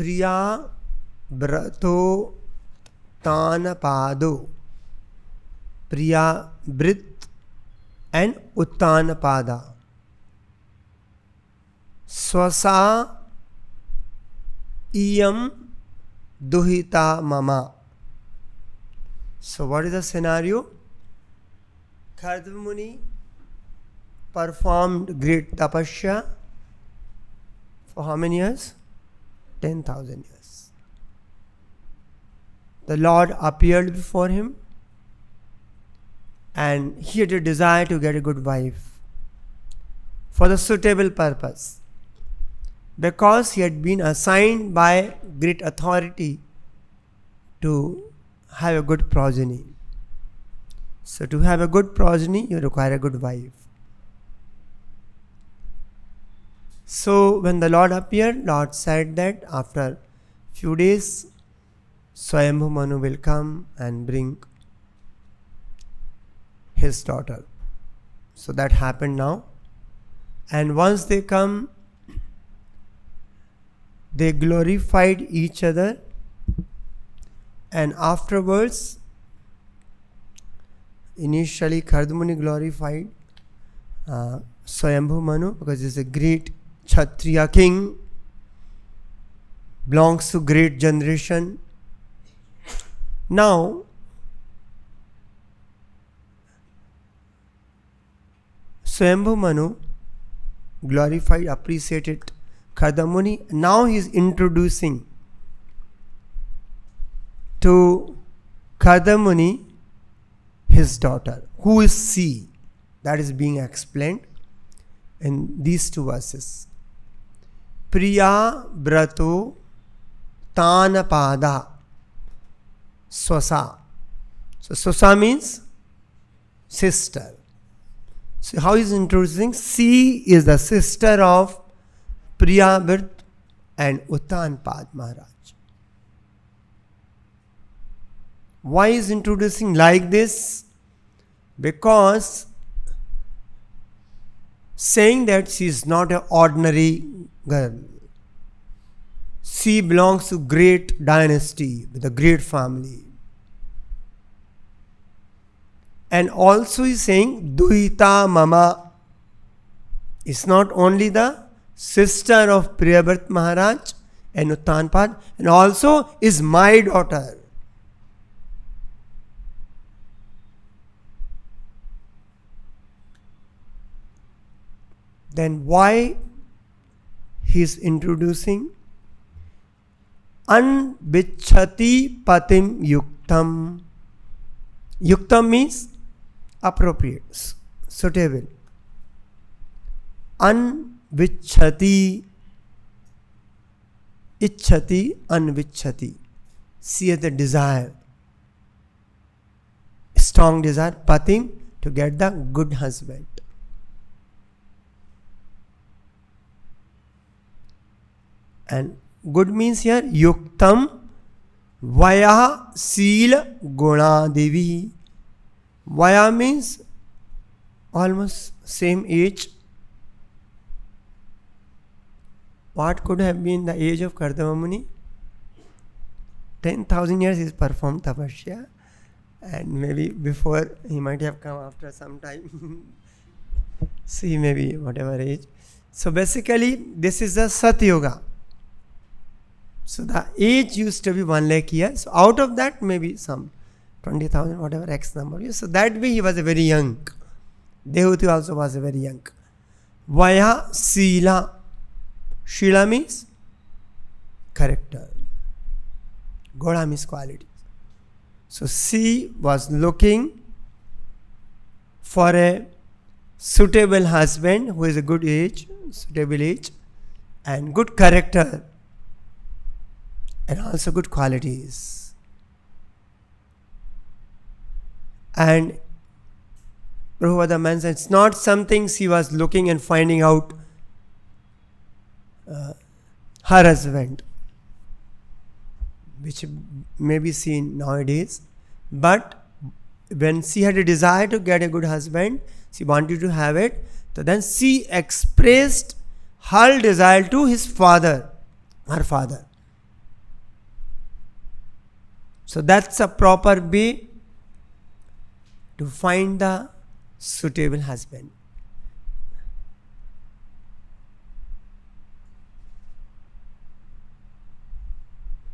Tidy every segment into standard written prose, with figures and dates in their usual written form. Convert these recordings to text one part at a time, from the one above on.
Priya Brato Uttanapado. Priya Brit and Uttanapada. Swasa Iyam Duhita Mama. So what is the scenario? Kardama Muni performed great tapasya for how many years? 10,000 years. The Lord appeared before him and he had a desire to get a good wife for the suitable purpose, because he had been assigned by great authority to have a good progeny. So to have a good progeny, you require a good wife. So when the Lord appeared, Lord said that after few days, Swayambhu Manu will come and bring his daughter. So that happened now. And once they come, they glorified each other. And afterwards, initially Kardama Muni glorified Swayambhu Manu because he is a great Kshatriya king, belongs to great generation. Now, Swayambhu Manu glorified, appreciated Kardama Muni. Now he is introducing to Kardama Muni his daughter, who is she. That is being explained in these two verses. Priya Brato Tanapada Swasa. So Swasa means sister. So how is introducing? She is the sister of Priya Brit and Uttanapad Maharaj. Why is introducing like this? Because saying that she is not an ordinary girl. She belongs to great dynasty with a great family. And also he is saying Duhita Mama is not only the sister of Priyabrat Maharaj and Uttanapad, and also is my daughter. Then why he is introducing Anvichhati Patim Yuktam. Yuktam means appropriate, suitable. Anvichhati, Ichhati, Anvichhati. She has the desire, strong desire, Patim, to get the good husband. And good means here Yuktam Vaya Sila Guna Devi. Vaya means almost same age. What could have been the age of Kardama Muni? 10,000 years is performed tapasya, and maybe before he might have come after some time. See, maybe whatever age. So basically this is the Sat Yoga. So the age used to be 1 lakh years. So out of that maybe some 20,000, whatever X number is. So that way he was a very young. Dehuti also was a very young. Vaya Sila. Shila means character. Goda means quality. So she was looking for a suitable husband who is a good age, suitable age, and good character, and also good qualities. And Prabhupada mentions it's not something she was looking and finding out her husband, which may be seen nowadays. But when she had a desire to get a good husband, she wanted to have it, so then she expressed her desire to his father, her father. So that's a proper way to find the suitable husband.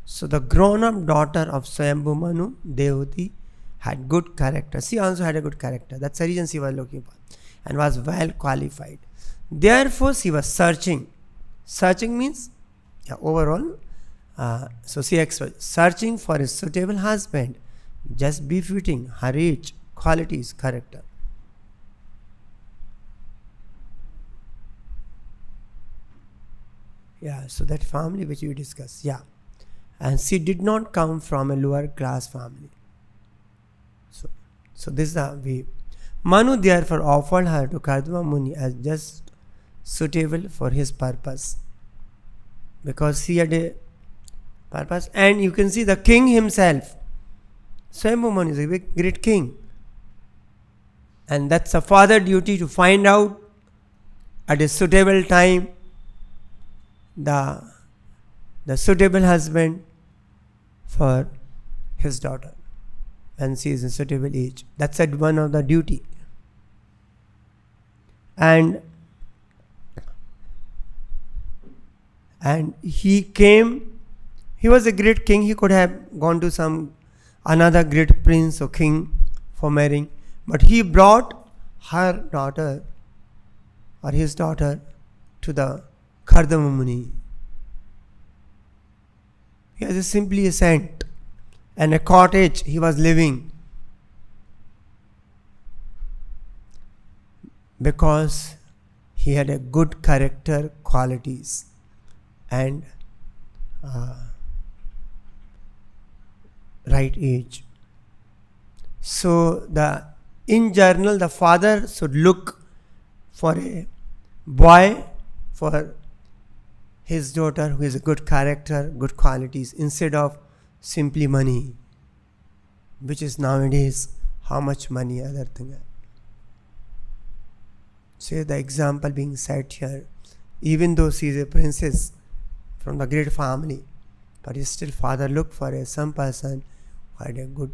So the grown-up daughter of Swayambhu Manu, Devahuti, had good character. She also had a good character. That's the reason she was looking for, and was well qualified. Therefore, she was searching. Searching means, overall. So she expressed, searching for a suitable husband, just befitting her age, qualities, character. So that family which we discussed. And she did not come from a lower class family. So this is the way. Manu therefore offered her to Kardama Muni as just suitable for his purpose, because he had a purpose. And you can see the king himself, Swayambhu Manu, is a big, great king, and that's a father duty to find out at a suitable time the suitable husband for his daughter when she is in suitable age. That's one of the duty. And he came. He was a great king. He could have gone to another great prince or king for marrying, but he brought her daughter or his daughter to the Kardama Muni. He was simply a saint, and a cottage he was living, because he had a good character, qualities, and right age. So in general, the father should look for a boy for his daughter who has a good character, good qualities, instead of simply money, which is nowadays how much money, other thing. Say the example being set here, even though she is a princess from the great family, but still father look for some person who had a good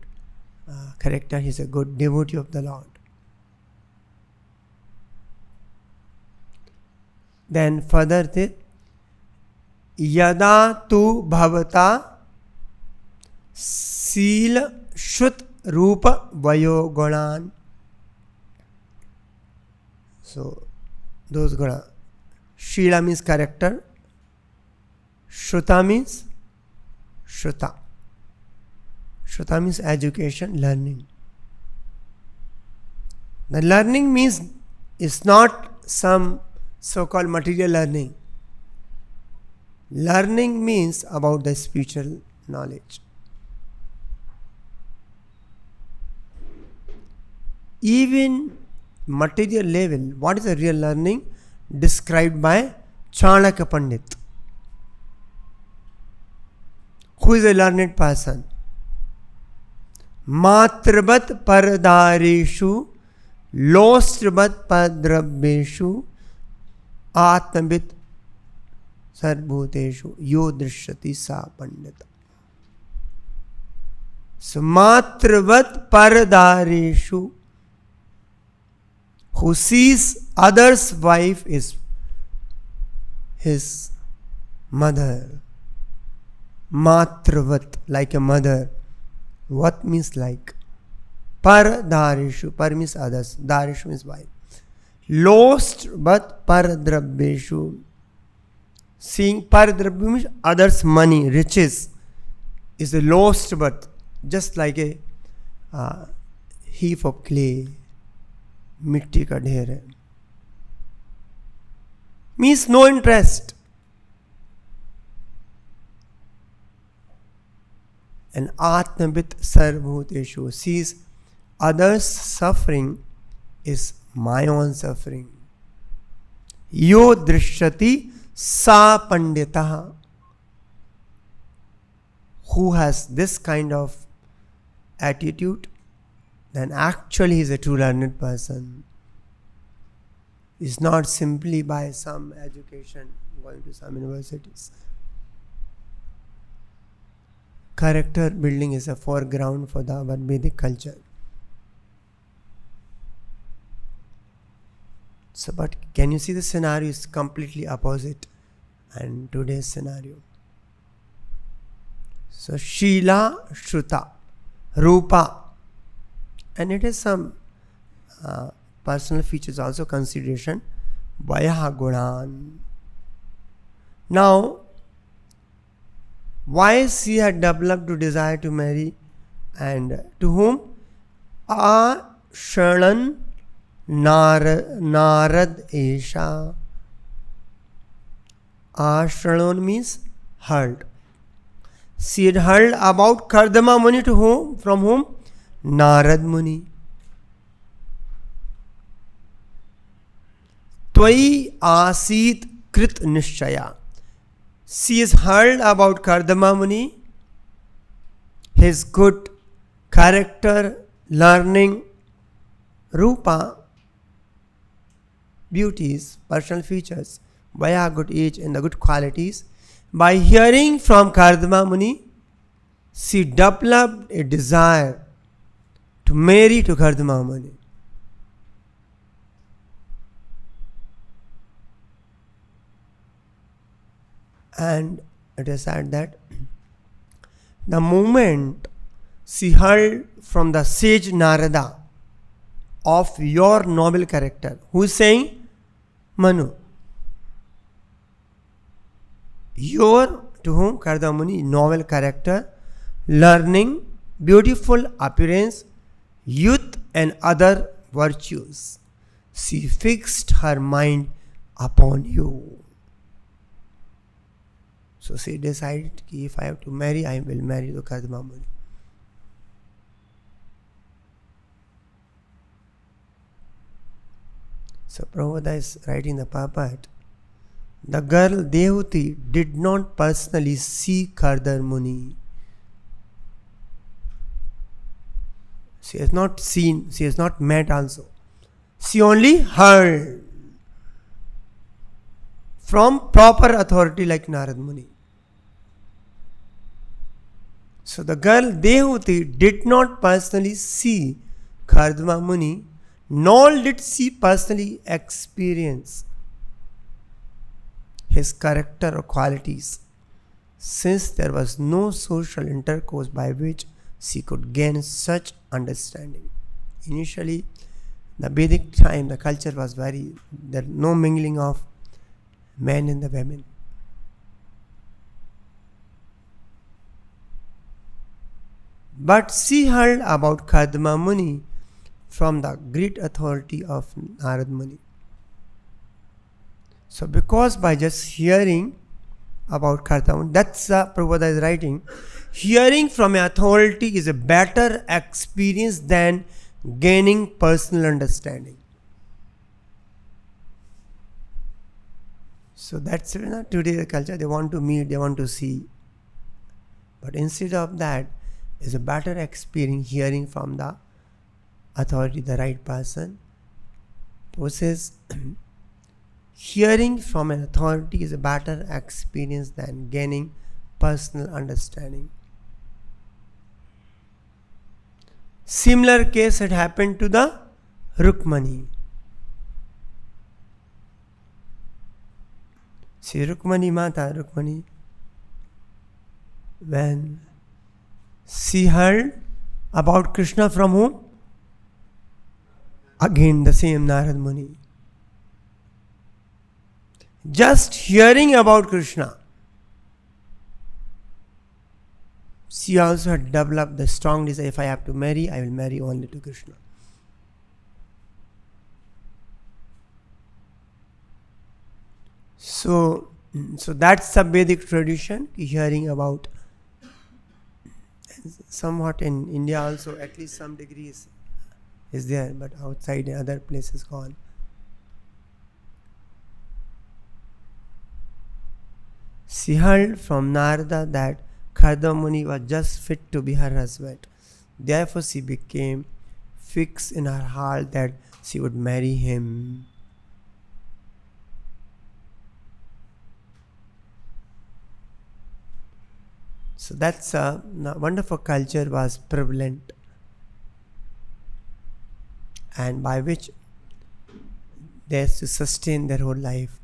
character. He is a good devotee of the Lord. Then further Yada tu bhavata Sila Shut Rupa Vayo Gunan. So those guna. Shila means character. Shruta means Shruta. Shruta means education, learning. The learning means it's not some so-called material learning. Learning means about the spiritual knowledge. Even material level, what is the real learning? Described by Chanakya Pandit. Who is a learned person? Matrabat pardareshu lostrabat padrabbeshu atmabit sarvbhuteshu yo drishyati sa pandita. So matravat pardareshu, who sees others' wife is his mother. Matravat, like a mother. What means like? Pardareshu, par means others, dareshu means wife. Lost but pardrabbeshu. Seeing pardrabbeshu means others' money, riches, is a lost but just like a heap of clay. मिट्टी का ढेर है. Means no interest. And Atmabit Sarvbhuteshu sees others' suffering is my own suffering. Yo drishyati sa panditaha. Who has this kind of attitude, then actually he is a true learned person. It's not simply by some education, going to some universities. character building is a foreground for the our Vedic culture. So, but can you see the scenario is completely opposite and today's scenario. So, Sheela, Shruta, Rupa, and it is some personal features also consideration. Vayaha Gunan. Now, why she had developed to desire to marry, and to whom? Ashanan Narad Esha. Ashranon means heard. She had heard about Kardama Muni, to whom? From whom? Narad Muni. Tvai Asit Krit Nishchaya. She has heard about Kardama Muni, his good character, learning, Rupa, beauties, personal features, Vaya, good age, and the good qualities. By hearing from Kardama Muni, she developed a desire to marry to Kardama Muni. And it is said that the moment she heard from the sage Narada of your noble character, who is saying? Manu. Your, to whom? Kardama Muni, noble character, learning, beautiful appearance, youth, and other virtues. She fixed her mind upon you. So she decided, if I have to marry, I will marry the Kardama Muni. So Prabhupada is writing the purport. The girl Dehuti did not personally see Kardama Muni. She has not seen, she has not met also. She only heard from proper authority like Narad Muni. So the girl Dehuti did not personally see Kardama Muni, nor did she personally experience his character or qualities, since there was no social intercourse by which she could gain such understanding. Initially, the Vedic time, the culture was there no mingling of men and the women. But she heard about Kardama Muni from the great authority of Narad Muni. So because by just hearing about Kardama Muni, that's Prabhupada is writing, hearing from an authority is a better experience than gaining personal understanding. So that's today the culture, they want to meet, they want to see. But instead of that, is a better experience hearing from the authority, the right person. Says, hearing from an authority is a better experience than gaining personal understanding. Similar case had happened to the Rukmani. See, Rukmani Mata, Rukmani, when she heard about Krishna from whom? Again the same Narad Muni. Just hearing about Krishna, she also had developed the strong desire, if I have to marry, I will marry only to Krishna. So that's the Vedic tradition, hearing about. Somewhat in India also, at least some degrees is there, but outside in other places gone. She heard from Narada that Kardama Muni was just fit to be her husband. Therefore she became fixed in her heart that she would marry him. So that's a wonderful culture was prevalent, and by which they have to sustain their whole life.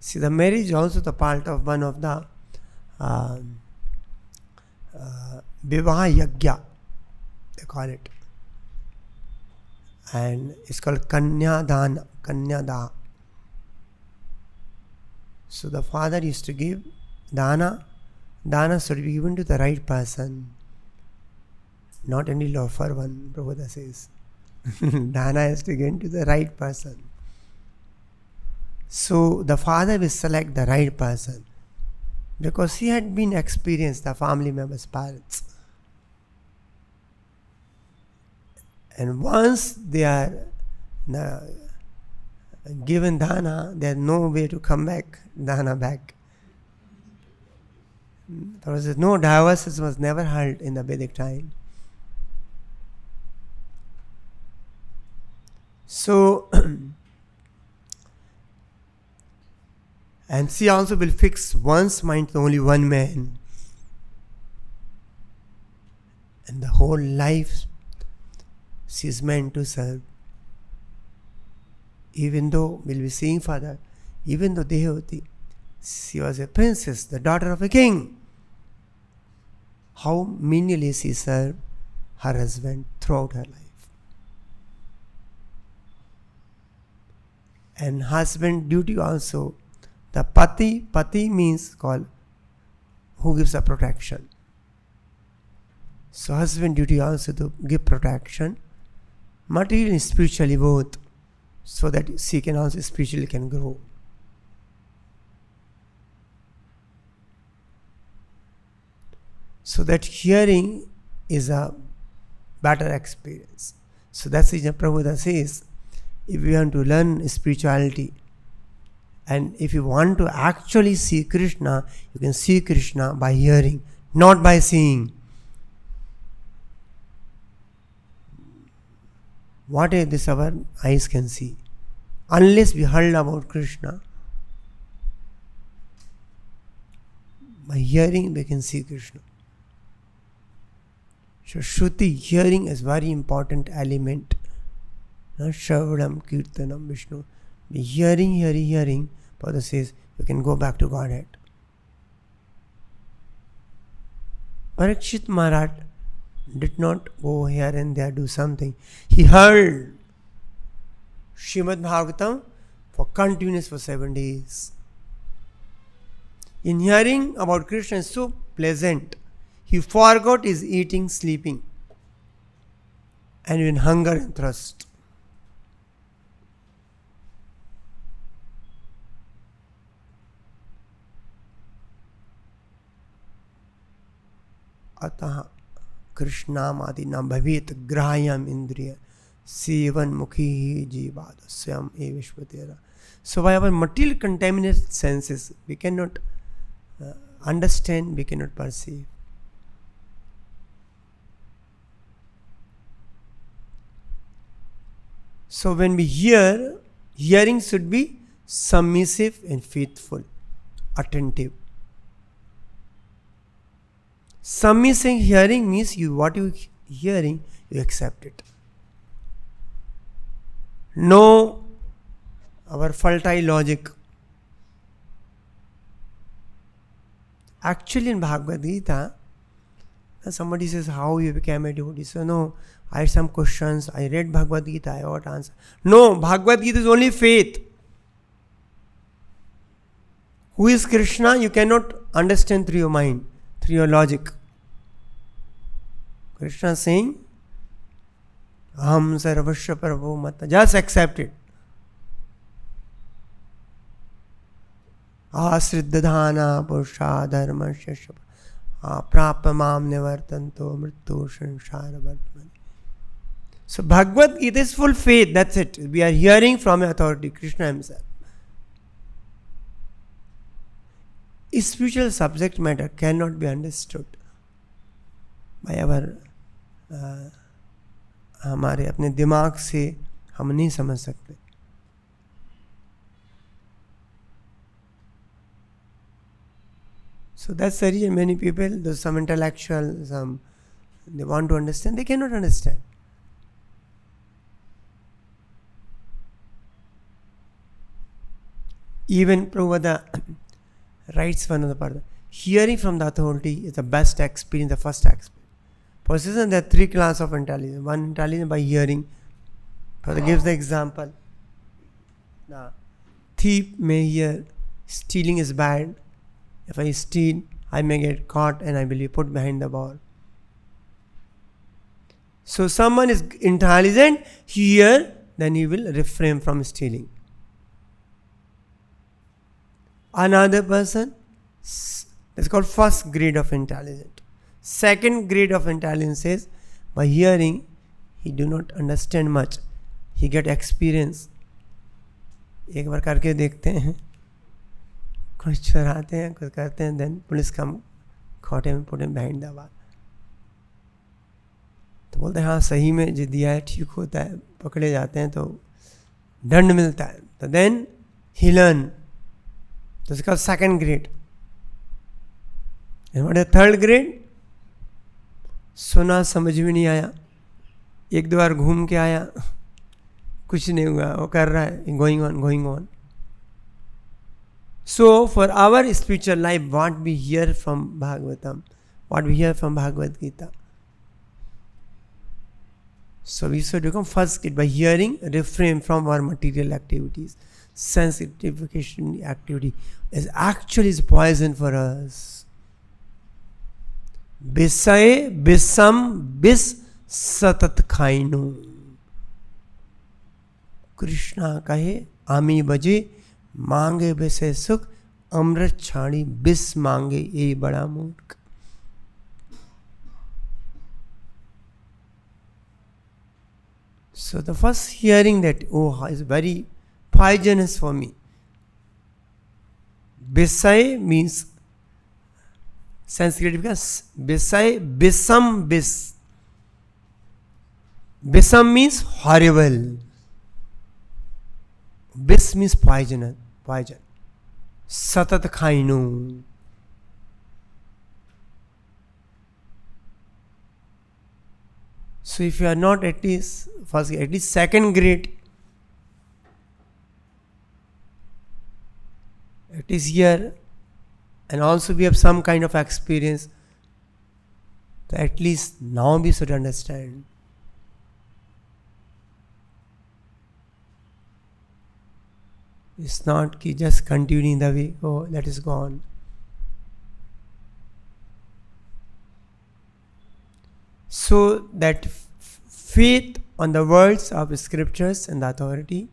See, the marriage is also the part of one of the Vivaha Yagya, they call it. And it's called Kanya Daha. So the father used to give dana. Dana should be given to the right person, not any loafer one, Prabhupada says. Dana is to given to the right person. So the father will select the right person because he had been experienced, the family members' parents. And once they are given dana, there is no way to come back, dana back. There was no divorce was never held in the Vedic time. So, and she also will fix one's mind to only one man. And the whole life she is meant to serve. Even though we'll be seeing further, even though Dehavati, she was a princess, the daughter of a king, how menially she served her husband throughout her life. And husband duty also, the pati means called who gives a protection. So husband duty also to give protection, materially and spiritually both, so that she can also spiritually can grow. So that hearing is a better experience. So that's what Prabhupada says, if you want to learn spirituality, and if you want to actually see Krishna, you can see Krishna by hearing, not by seeing. What is this our eyes can see? Unless we heard about Krishna, by hearing we can see Krishna. So Shruti, hearing is very important element. Shravanam, Kirtanam, Vishnu. By hearing, Prabhupada says, you can go back to Godhead. Parikshit Maharaj did not go here and there, do something. He heard Srimad Bhagavatam for 7 days. In hearing about Krishna is so pleasant, he forgot his eating, sleeping, and in hunger and thirst. Ataha Krishnamadi na bhavet grahayam indriya sevan mukhi jivada swam evishvatera. So by our material contaminated senses, we cannot understand, we cannot perceive. So when we hear, hearing should be submissive and faithful, attentive. Submissive hearing means what you hearing, you accept it. No our faulty logic. Actually in Bhagavad Gita, somebody says, how you became a devotee? So no, I had some questions, I read Bhagavad Gita, I got answer. No, Bhagavad Gita is only faith. Who is Krishna? You cannot understand through your mind, through your logic. Krishna is saying, Aham sarvasya prabhu mata. Just accept it. Asriddhana purusha dharmasya prapamam nivartanto mrittu sanshara vartmani. So Bhagavad Gita is full faith, that's it. We are hearing from authority, Krishna himself. Spiritual subject matter cannot be understood by our हमारे अपने दिमाग से हम नहीं समझ सकते. So So that's the reason many people, there's some intellectual, some they want to understand, they cannot understand. Even Prabhupada writes one of the part, hearing from the authority is the best experience, the first experience. Persistent, there are three classes of intelligence. One, intelligence by hearing. Prabhupada gives the example. The thief may hear stealing is bad. If I steal, I may get caught and I will be put behind the bar. So someone is intelligent, hear, then he will refrain from stealing. Another person, that's called first grade of intelligence. Second grade of intelligence is, by hearing, he do not understand much. He get experience. एक बार करके देखते हैं, कुछ चुराते हैं, कुछ करते हैं, then police का खोटे में put him behind the bar. तो बोलते हैं हाँ सही में जो दिया है ठीक होता है, पकड़े जाते हैं तो दंड मिलता है. तो then he learn. तो इसका second grade. And what is third grade? सुना समझ में नहीं आया, एक दो बार घूम के आया, कुछ नहीं हुआ, वो कर रहा है, going on. So for our spiritual life, what we hear from Bhagavatam, what we hear from Bhagavad Gita, so we should become first grade by hearing, refrain from our material activities. Sense gratification activity is poison for us. बिसय बिसम बिस सतत खाइनु. कृष्णा कहे आमी बजे मांगे बिसय सुख, अमृत छाड़ी बिस मांगे ये बड़ा मूर्ख. So the first hearing that, oh, is very poisonous for me. Bisay means Sanskrit because Bisay, Bisam, Bis. Bisam means horrible. Bis means poison. Satat Khainu. So if you are not at least second grade, it is here, and also we have some kind of experience, so at least now we should understand. It's not ki just continuing the way, oh, that is gone. So that faith on the words of scriptures and the authority,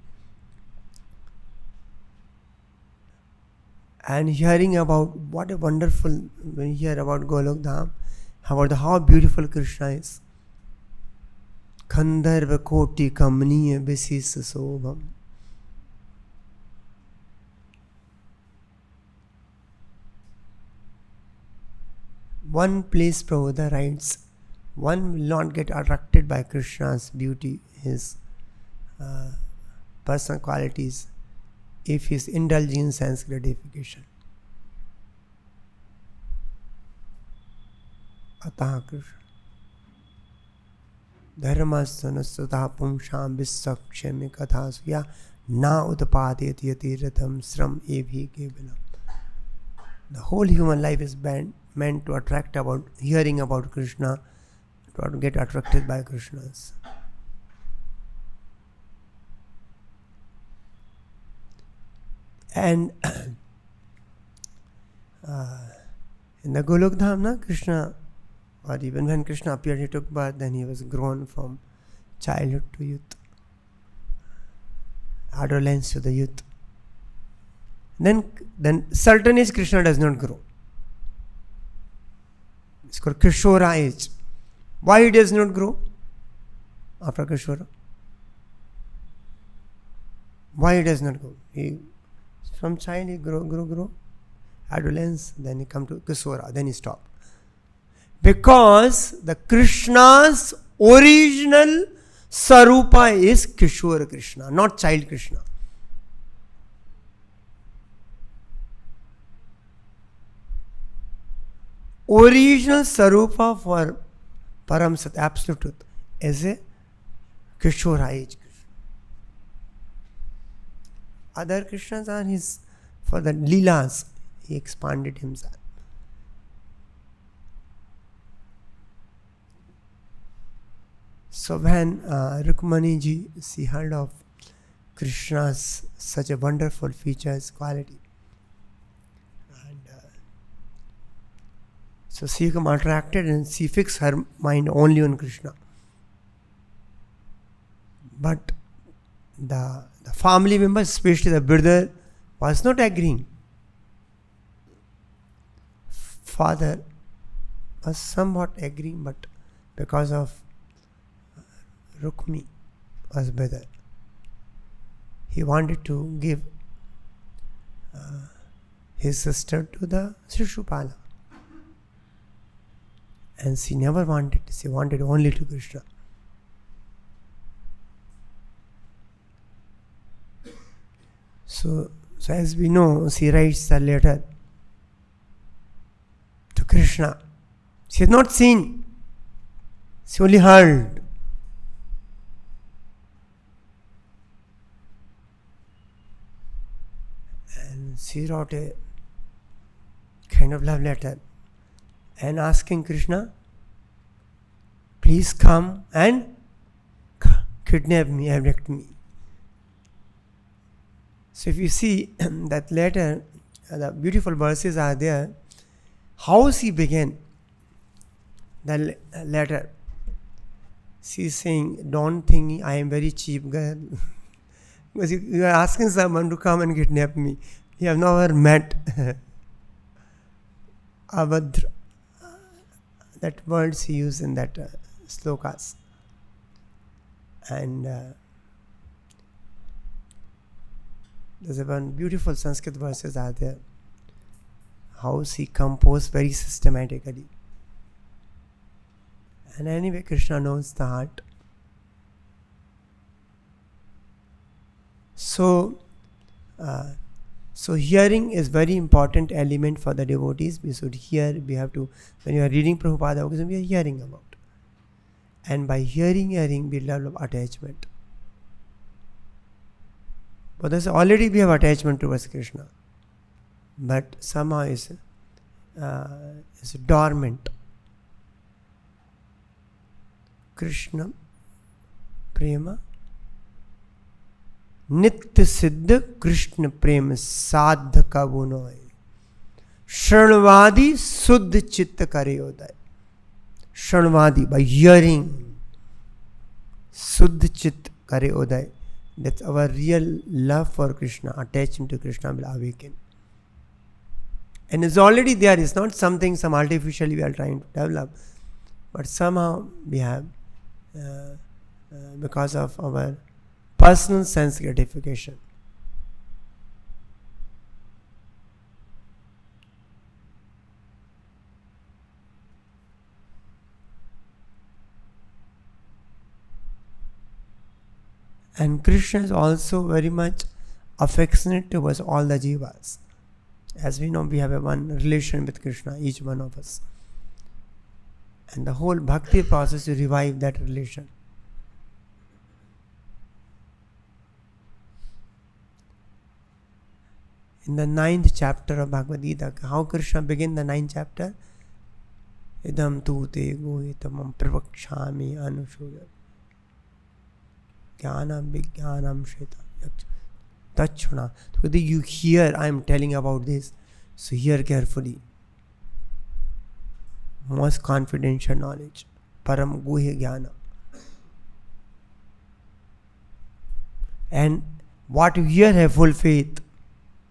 and hearing about what a wonderful, when you hear about Golok Dham, about how beautiful Krishna is. Khandharva koti kamniya bisis sobham. One place Prabhupada writes, one will not get attracted by Krishna's beauty, his personal qualities, if he is indulging in sense gratification. Ataha Krishna. Dharmasthanastatha pumsham vissakshami kathasuya na utpadeti yati ratham sram evhi kevalam. The whole human life is meant to attract about, hearing about Krishna, to get attracted by Krishna's. And in the Golok Dham, Krishna, or even when Krishna appeared, he took birth, then he was grown from childhood to youth, adolescence to the youth. Then certain age Krishna does not grow. It's called Kishora age. Why he does not grow after Kishora? Why he does not grow? From child he grow, adolescence, then he come to Kishora, then he stop. Because the Krishna's original Sarupa is Kishora Krishna, not child Krishna. original Sarupa for Param Sat, absolute truth, is a Kishora age Krishna. Other Krishnas are his, for the Leelas, he expanded himself. So when Rukmani ji, she heard of Krishna's such a wonderful features, quality, and so she became attracted and she fixed her mind only on Krishna. But the family members, especially the brother, was not agreeing. Father was somewhat agreeing, but because of Rukmi was brother, he wanted to give his sister to the Shishupala. And she never wanted, she wanted only to Krishna. So as we know, she writes a letter to Krishna. She had not seen, she only heard. And she wrote a kind of love letter and asking Krishna, please come and kidnap me, abduct me. So if you see that letter, the beautiful verses are there. How she began the letter. She is saying, don't think I am very cheap girl. Because you are asking someone to come and kidnap me. You have never met Abhadra. That word she used in that slokas. And there's one beautiful Sanskrit verses are there. How she composed very systematically. And anyway, Krishna knows the heart. So hearing is very important element for the devotees. We should hear, we have to, when you are reading Prabhupada, we are hearing about. And by hearing, we develop attachment. But there's already we have attachment towards Krishna. But somehow is dormant. Krishna prema नित्य सिद्ध कृष्ण प्रेम साध कबू नोय शरणवादी शुद्ध चित्त करे उदय. Shranvadi, by hearing, शुद्ध चित्त करे उदय. That's our real love for Krishna, attachment to Krishna will awaken. And it's already there, it's not something some artificially we are trying to develop, but somehow we have because of our personal sense gratification. And Krishna is also very much affectionate towards all the jivas. As we know, we have a one relation with Krishna, each one of us. And the whole bhakti process to revive that relation. In the 9th chapter of Bhagavad Gita, how Krishna begin the 9th chapter? Idam tu te gohitamam pravakshami anushuya jnanam vijnanam sheta tachuna. So you hear, I am telling about this, so hear carefully. Most confidential knowledge, param guhya jnana. And what you hear, have full faith.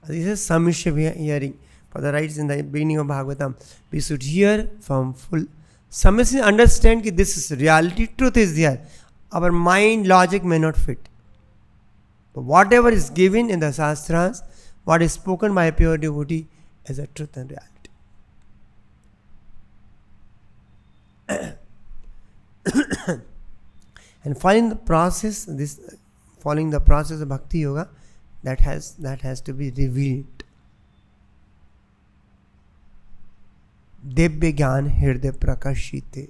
This is Samishya hearing. For the rights in the beginning of Bhagavatam, we should hear from full. Samishya understand that this is reality, truth is there. Our mind, logic may not fit. But whatever is given in the Shastras, what is spoken by a pure devotee is a truth and reality. And following the process, of Bhakti Yoga, that has to be revealed. Devya Gyan Hirde Prakashite.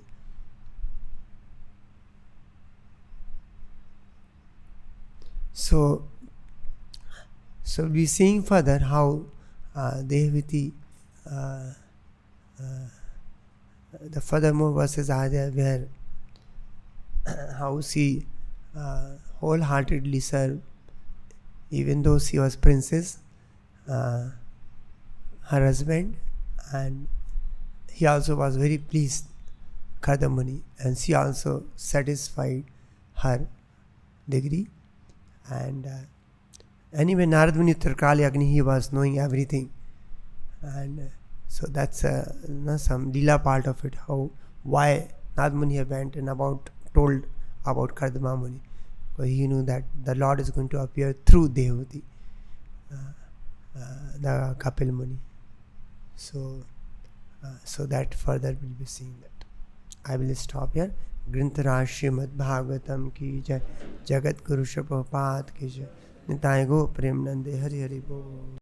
So we seeing further how Devavati, the furthermore verses are there where how she wholeheartedly served, even though she was princess, her husband, and he also was very pleased, Kardamuni, and she also satisfied her degree. And anyway, Narad Muni Trikali Agni, he was knowing everything, and so that's some lila part of it, how why Narad Muni went and told about Kardama Muni, because he knew that the Lord is going to appear through Devavati, the Kapil Muni. So that further we'll be seeing that. I will stop here. Grintaraj Srimad Bhagavatam ki jai, Jagat Guru Prabhupada ki jai, Nitai Go Prem Nande Hari Hari Bol.